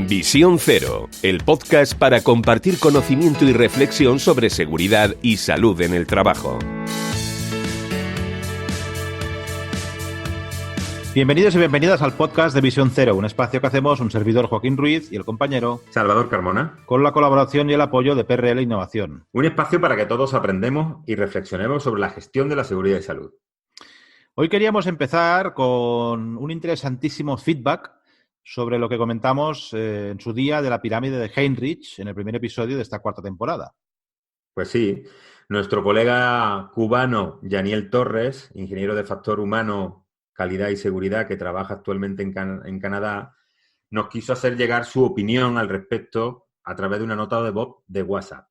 Visión Cero, el podcast para compartir conocimiento y reflexión sobre seguridad y salud en el trabajo. Bienvenidos y bienvenidas al podcast de Visión Cero, un espacio que hacemos un servidor Joaquín Ruiz y el compañero Salvador Carmona, con la colaboración y el apoyo de PRL Innovación. Un espacio para que todos aprendemos y reflexionemos sobre la gestión de la seguridad y salud. Hoy queríamos empezar con un interesantísimo feedback sobre lo que comentamos en su día de la pirámide de Heinrich en el primer episodio de esta cuarta temporada. Pues sí, nuestro colega cubano Yaniel Torres, ingeniero de factor humano, calidad y seguridad que trabaja actualmente en Canadá, nos quiso hacer llegar su opinión al respecto a través de una nota de voz de WhatsApp.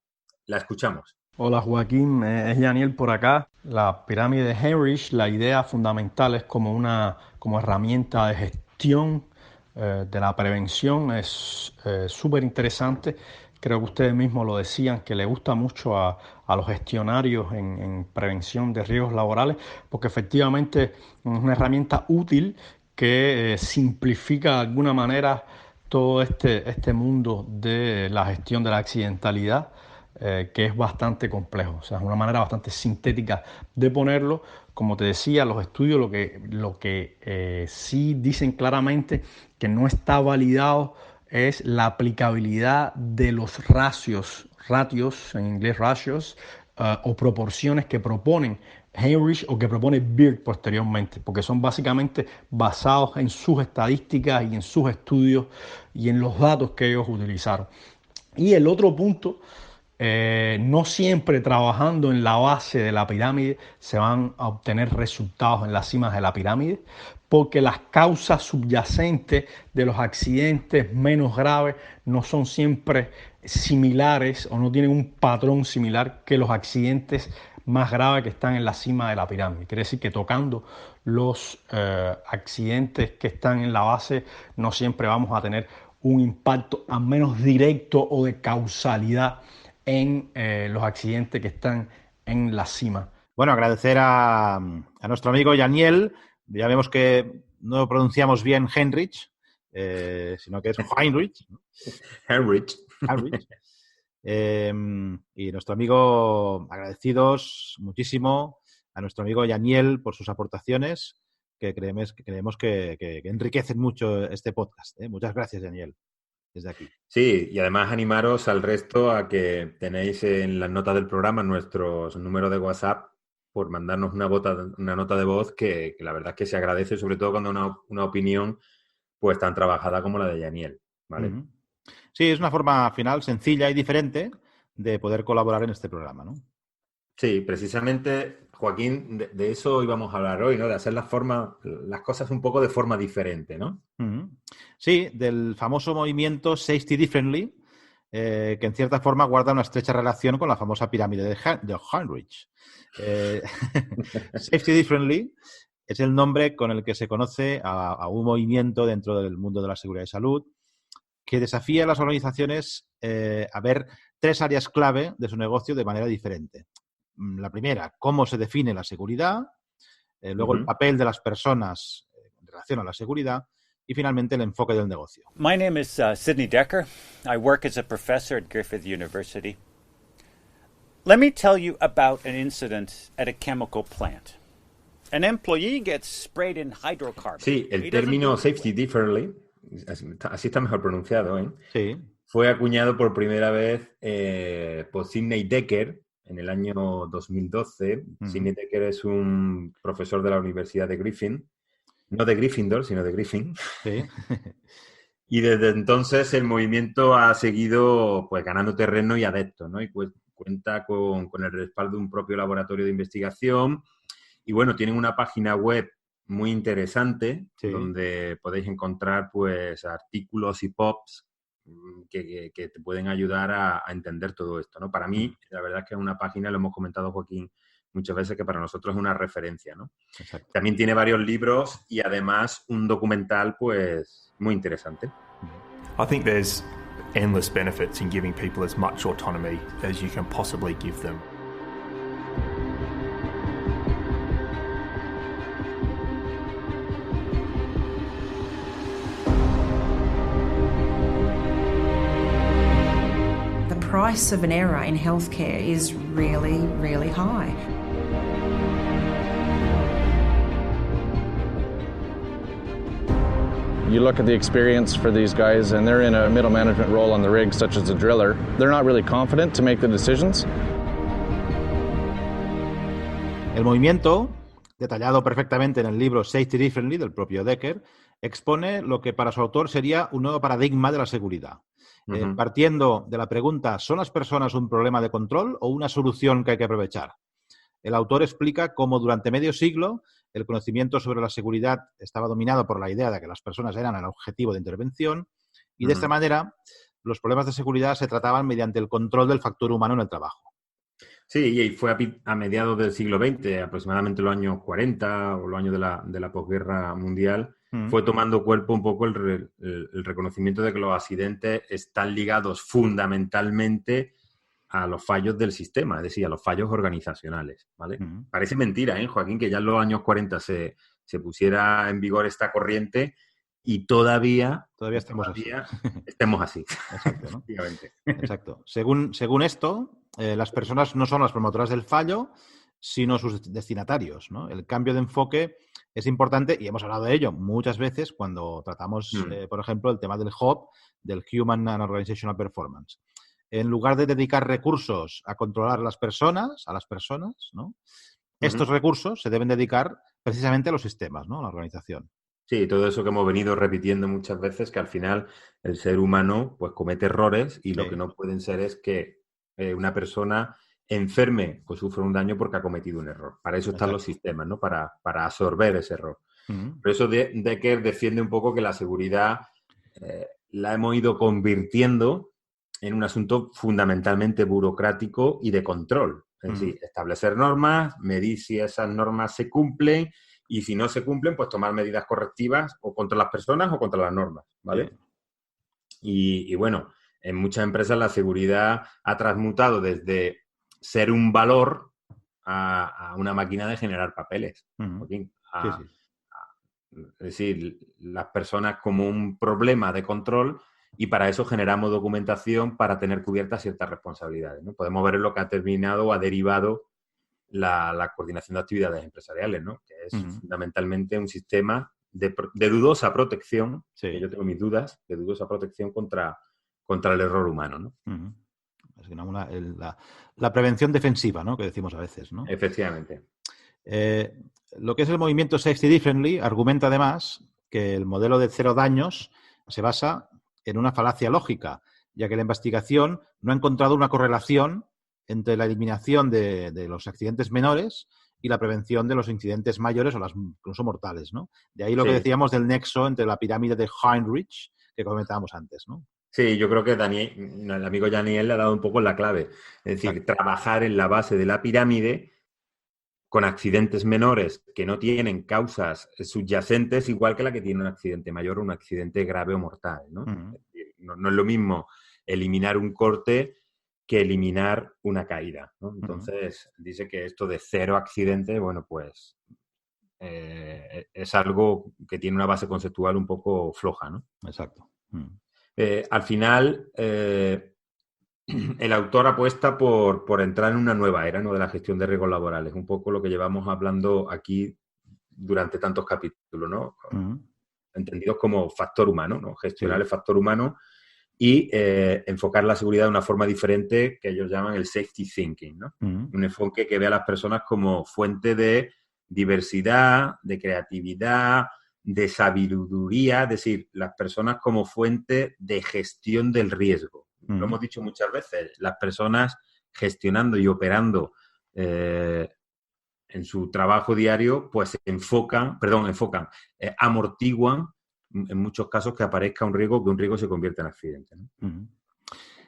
La escuchamos. Hola Joaquín, es Yaniel por acá. La pirámide de Heinrich, la idea fundamental es como herramienta de gestión de la prevención, es súper interesante. Creo que ustedes mismos lo decían, que le gusta mucho a los gestionarios en prevención de riesgos laborales, porque efectivamente es una herramienta útil que simplifica de alguna manera todo este mundo de la gestión de la accidentalidad, que es bastante complejo. O sea, es una manera bastante sintética de ponerlo. Como te decía, los estudios lo que sí dicen claramente que no está validado es la aplicabilidad de los ratios, en inglés ratios, o proporciones que proponen Heinrich o que propone Birk posteriormente, porque son básicamente basados en sus estadísticas y en sus estudios y en los datos que ellos utilizaron. Y el otro punto, no siempre trabajando en la base de la pirámide se van a obtener resultados en las cimas de la pirámide, porque las causas subyacentes de los accidentes menos graves no son siempre similares o no tienen un patrón similar que los accidentes más graves que están en la cima de la pirámide. Quiere decir que tocando los accidentes que están en la base no siempre vamos a tener un impacto al menos directo o de causalidad en los accidentes que están en la cima. Bueno, agradecer a nuestro amigo Yaniel. Ya vemos que no pronunciamos bien Heinrich, sino que es Heinrich. Heinrich. Y nuestro amigo, agradecidos muchísimo a nuestro amigo Yaniel por sus aportaciones, que creemos que enriquecen mucho este podcast. Muchas gracias, Yaniel, desde aquí. Sí, y además animaros al resto a que tenéis en las notas del programa nuestros números de WhatsApp por mandarnos una nota de voz que la verdad es que se agradece, sobre todo cuando una opinión pues tan trabajada como la de Yaniel, ¿vale? Uh-huh. Sí, es una forma final sencilla y diferente de poder colaborar en este programa, ¿no? Sí, precisamente, Joaquín, de eso íbamos a hablar hoy, ¿no? De hacer las cosas un poco de forma diferente, ¿no? Uh-huh. Sí, del famoso movimiento Safety Differently, que en cierta forma guarda una estrecha relación con la famosa pirámide de Heinrich. Safety Differently es el nombre con el que se conoce a un movimiento dentro del mundo de la seguridad y salud que desafía a las organizaciones a ver tres áreas clave de su negocio de manera diferente. La primera, cómo se define la seguridad, luego el papel de las personas en relación a la seguridad y finalmente el enfoque del negocio. My name is Sidney Decker. I work as a professor at Griffith University. Let me tell you about an incident at a chemical plant. An employee gets sprayed in hydrocarbons. Sí, el término Safety Differently, así está mejor pronunciado, ¿eh? Sí. Fue acuñado por primera vez por Sidney Decker en el año 2012. Uh-huh. Sidney Decker es un profesor de la Universidad de Griffin, no de Gryffindor, sino de Griffin. Sí. Y desde entonces el movimiento ha seguido pues ganando terreno y adeptos, ¿no? Y pues cuenta con el respaldo de un propio laboratorio de investigación. Y bueno, tienen una página web muy interesante, sí, donde podéis encontrar pues artículos y posts que te pueden ayudar a entender todo esto, ¿no? Para mí, la verdad es que es una página, lo hemos comentado, Joaquín, muchas veces, que para nosotros es una referencia, ¿no? Exacto. También tiene varios libros y además un documental pues muy interesante. I think there's endless benefits in giving people as much autonomy as you can possibly give them. price of an error in healthcare is really, really high. You look at the experience for these guys and they're in a middle management role on the rig, such as a driller. They're not really confident to make the decisions. El movimiento, detallado perfectamente en el libro Safety Differently del propio Decker, expone lo que para su autor sería un nuevo paradigma de la seguridad. Partiendo de la pregunta, ¿son las personas un problema de control o una solución que hay que aprovechar? El autor explica cómo durante medio siglo el conocimiento sobre la seguridad estaba dominado por la idea de que las personas eran el objetivo de intervención y de esta manera los problemas de seguridad se trataban mediante el control del factor humano en el trabajo. Sí, y fue a mediados del siglo XX, aproximadamente los años 40 o los años de la posguerra mundial, fue tomando cuerpo un poco el reconocimiento de que los accidentes están ligados fundamentalmente a los fallos del sistema, es decir, a los fallos organizacionales, ¿vale? Parece mentira, Joaquín, que ya en los años 40 se pusiera en vigor esta corriente y todavía estemos así. Exacto, ¿no? Exacto. Según esto, las personas no son las promotoras del fallo, sino sus destinatarios, ¿no? El cambio de enfoque es importante y hemos hablado de ello muchas veces cuando tratamos, por ejemplo, el tema del HOP, del Human and Organizational Performance. En lugar de dedicar recursos a controlar a las personas, ¿no? Estos recursos se deben dedicar precisamente a los sistemas, ¿no? A la organización. Sí, todo eso que hemos venido repitiendo muchas veces, que al final el ser humano pues comete errores y lo que no pueden ser es que una persona enferme o sufra un daño porque ha cometido un error. Para eso están los sistemas, ¿no? Para absorber ese error. Por eso Decker defiende un poco que la seguridad la hemos ido convirtiendo en un asunto fundamentalmente burocrático y de control. Es decir, establecer normas, medir si esas normas se cumplen y si no se cumplen, pues tomar medidas correctivas o contra las personas o contra las normas, ¿vale? Y bueno, en muchas empresas la seguridad ha transmutado desde ser un valor a una máquina de generar papeles. Es decir, las personas como un problema de control y para eso generamos documentación para tener cubiertas ciertas responsabilidades, ¿no? Podemos ver lo que ha terminado o ha derivado la coordinación de actividades empresariales, ¿no? Que es fundamentalmente un sistema de dudosa protección, que yo tengo mis dudas, de dudosa protección contra el error humano, ¿no? Es la prevención defensiva, ¿no? Que decimos a veces, ¿no? Efectivamente. Lo que es el movimiento Safety Differently argumenta además que el modelo de cero daños se basa en una falacia lógica, ya que la investigación no ha encontrado una correlación entre la eliminación de los accidentes menores y la prevención de los incidentes mayores o las incluso mortales, ¿no? De ahí lo que decíamos del nexo entre la pirámide de Heinrich que comentábamos antes, ¿no? Sí, yo creo que el amigo Daniel le ha dado un poco la clave. Es decir, trabajar en la base de la pirámide con accidentes menores que no tienen causas subyacentes, igual que la que tiene un accidente mayor o un accidente grave o mortal, ¿no? Es decir, no es lo mismo eliminar un corte que eliminar una caída, ¿no? Entonces, dice que esto de cero accidentes, bueno, pues es algo que tiene una base conceptual un poco floja, ¿no? Exacto. Al final, el autor apuesta por entrar en una nueva era, ¿no? De la gestión de riesgos laborales, un poco lo que llevamos hablando aquí durante tantos capítulos, ¿no? Entendidos como factor humano, ¿no? Gestionar el factor humano y enfocar la seguridad de una forma diferente que ellos llaman el safety thinking, ¿no? Un enfoque que ve a las personas como fuente de diversidad, de creatividad, de sabiduría, es decir, las personas como fuente de gestión del riesgo. Lo hemos dicho muchas veces, las personas gestionando y operando en su trabajo diario, pues amortiguan en muchos casos que aparezca un riesgo, que un riesgo se convierta en accidente, ¿no?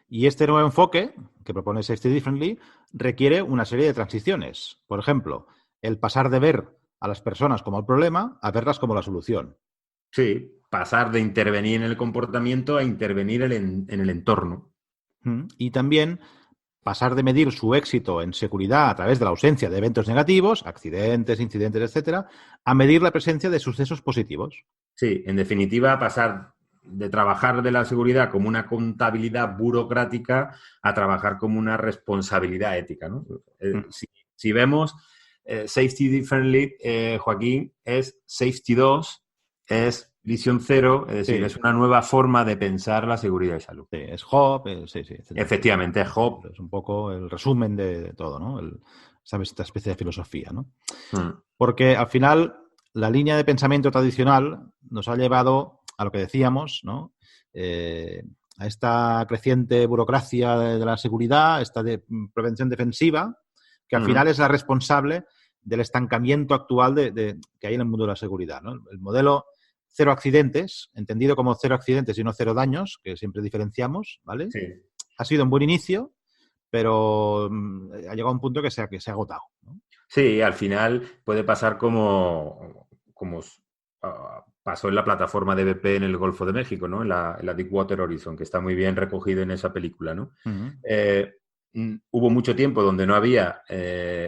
Y este nuevo enfoque que propone Safety Differently requiere una serie de transiciones. Por ejemplo, el pasar de ver a las personas como el problema a verlas como la solución. Sí, pasar de intervenir en el comportamiento a intervenir en el entorno. Y también pasar de medir su éxito en seguridad a través de la ausencia de eventos negativos, accidentes, incidentes, etcétera, a medir la presencia de sucesos positivos. Sí, en definitiva, pasar de trabajar de la seguridad como una contabilidad burocrática a trabajar como una responsabilidad ética, ¿no? Si vemos Safety Differently, Joaquín, es Safety 2, es Visión 0, es decir, es una nueva forma de pensar la seguridad y salud. Sí, es HOP, Efectivamente, es HOP. Es un poco el resumen de todo, ¿no? Esta especie de filosofía, ¿no? Porque al final la línea de pensamiento tradicional nos ha llevado a lo que decíamos, ¿no? A esta creciente burocracia de la seguridad, esta prevención defensiva, que al final es la responsable del estancamiento actual que hay en el mundo de la seguridad, ¿no? El modelo cero accidentes, entendido como cero accidentes y no cero daños, que siempre diferenciamos, ¿vale? Sí. Ha sido un buen inicio, pero ha llegado a un punto que se ha agotado, ¿no? Sí, al final puede pasar como pasó en la plataforma de BP en el Golfo de México, ¿no? En la Deepwater Horizon, que está muy bien recogido en esa película, ¿no? Hubo mucho tiempo donde no había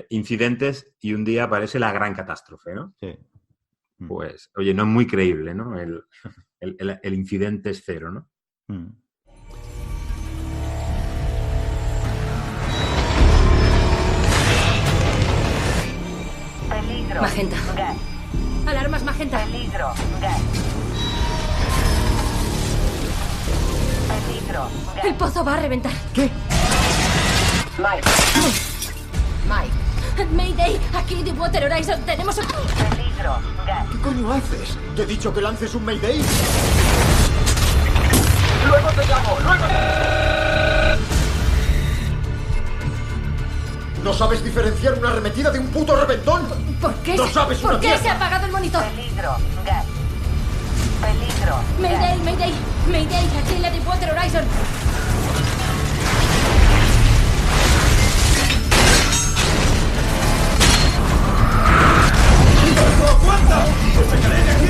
incidentes y un día aparece la gran catástrofe, ¿no? Sí. Pues, oye, no es muy creíble, ¿no? El incidente es cero, ¿no? Peligro. Magenta. Gas. Alarmas magenta. Peligro. Gas. Peligro. Gas. El pozo va a reventar. ¿Qué? Mike. Mayday. Aquí Deepwater Horizon. Tenemos un... Peligro. Gas. ¿Qué coño haces? ¿Te he dicho que lances un Mayday? ¡Luego te llamo! ¡Luego! ¿No sabes diferenciar una arremetida de un puto reventón? ¿Por qué? ¿No sabes una ¿Por qué mierda? se ha apagado el monitor? Peligro, gas. Peligro. Mayday, Mayday. Mayday. Aquí en la Deepwater Horizon. ¡Aguanta! ¡Pues me caeré de aquí!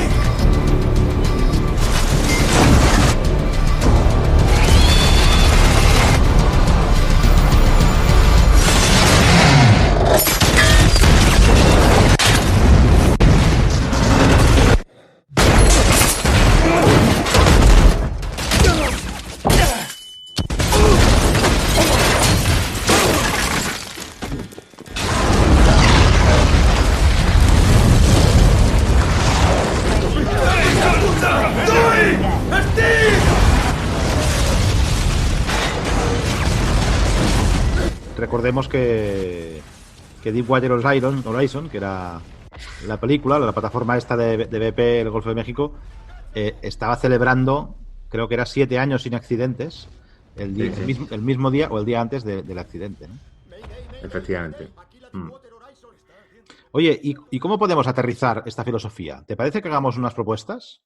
Recordemos que Deepwater Horizon, que era la película, la plataforma esta de BP, el Golfo de México, estaba celebrando, creo que era 7 años sin accidentes, el mismo día o el día antes del accidente, ¿no? Efectivamente. Oye, ¿y cómo podemos aterrizar esta filosofía? ¿Te parece que hagamos unas propuestas?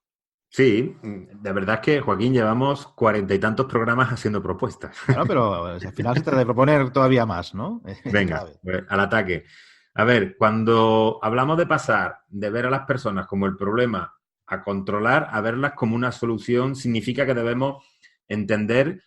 Sí, de verdad es que, Joaquín, llevamos 40 y tantos programas haciendo propuestas. Claro, pero al final se trata de proponer todavía más, ¿no? Venga, al ataque. A ver, cuando hablamos de pasar de ver a las personas como el problema a controlar, a verlas como una solución, significa que debemos entender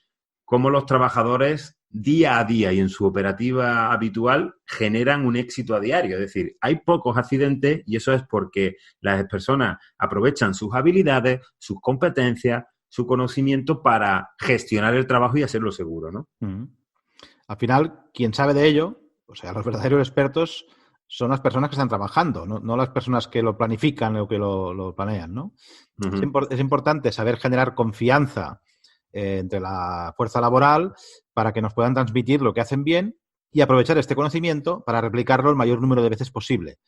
cómo los trabajadores día a día y en su operativa habitual generan un éxito a diario. Es decir, hay pocos accidentes y eso es porque las personas aprovechan sus habilidades, sus competencias, su conocimiento para gestionar el trabajo y hacerlo seguro, ¿no? Al final, quien sabe de ello, o sea, los verdaderos expertos son las personas que están trabajando, no las personas que lo planifican o que lo planean, ¿no? Es importante saber generar confianza entre la fuerza laboral para que nos puedan transmitir lo que hacen bien y aprovechar este conocimiento para replicarlo el mayor número de veces posible.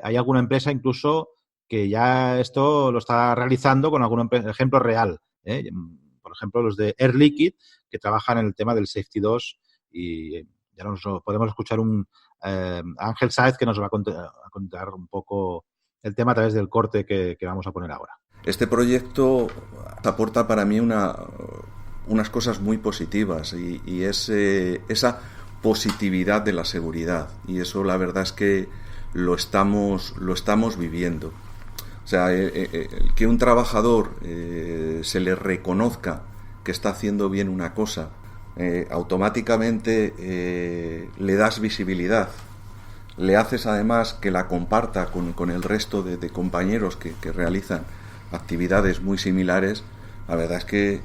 Hay alguna empresa incluso que ya esto lo está realizando con algún ejemplo real. Por ejemplo, los de Air Liquide, que trabajan en el tema del Safety 2 y ya nos podemos escuchar Ángel Sáez que nos va a contar un poco el tema a través del corte que vamos a poner ahora. Este proyecto aporta para mí unas cosas muy positivas y es esa positividad de la seguridad, y eso la verdad es que lo estamos viviendo. O sea, que un trabajador se le reconozca que está haciendo bien una cosa, automáticamente le das visibilidad. Le haces además que la comparta con el resto de compañeros que realizan actividades muy similares, La verdad es que